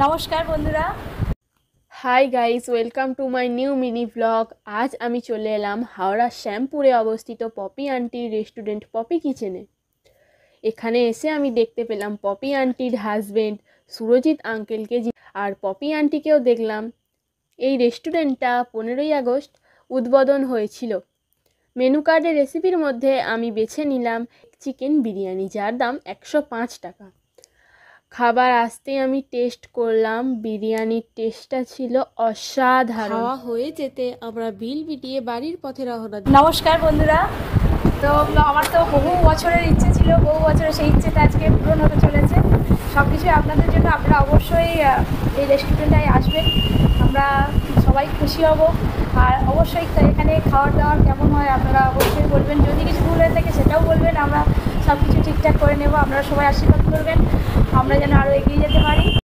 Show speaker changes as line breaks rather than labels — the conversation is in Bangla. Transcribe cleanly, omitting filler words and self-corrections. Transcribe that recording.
নমস্কার বন্ধুরা।
Hi guys, welcome to my new mini blog. আজ আমি চলে এলাম হাওড়া শ্যামপুরে অবস্থিত পপি আন্টির রেস্টুরেন্ট পপি কিচেনে। এখানে এসে আমি দেখতে পেলাম পপি আন্টির হাজবেন্ড সুরজিৎ আঙ্কেলকে, আর পপি আন্টিকেও দেখলাম। এই রেস্টুরেন্টটা 15ই আগস্ট উদ্বোধন হয়েছিল। মেনু কার্ডের রেসিপির মধ্যে আমি বেছে নিলাম চিকেন বিরিয়ানি, যার দাম 105 টাকা। খাবার আসতেই আমি টেস্ট করলাম, বিরিয়ানির টেস্টটা ছিল অসাধারণ। খাওয়া হয়ে যেতে আমরা বিল মিটিয়ে বাড়ির পথে রওনা দিই।
নমস্কার বন্ধুরা। তো আমার তো বহু বছরের ইচ্ছে ছিল, বহু বছরের সেই ইচ্ছেটা আজকে পূরণ হতে চলেছে। সব কিছুই আপনাদের জন্য। আপনারা অবশ্যই এই রেস্টুরেন্টটায় আসবেন, আমরা সবাই খুশি হব। আর অবশ্যই এখানে খাওয়ার দাওয়ার কেমন হয় আপনারা অবশ্যই বলবেন। যদি কিছু ভুল হয়ে থাকে সেটাও বলবেন, আমরা সব কিছু ঠিকঠাক করে নেব। আপনারা সবাই আশীর্বাদ করবেন আমরা যেন আরও এগিয়ে যেতে পারি।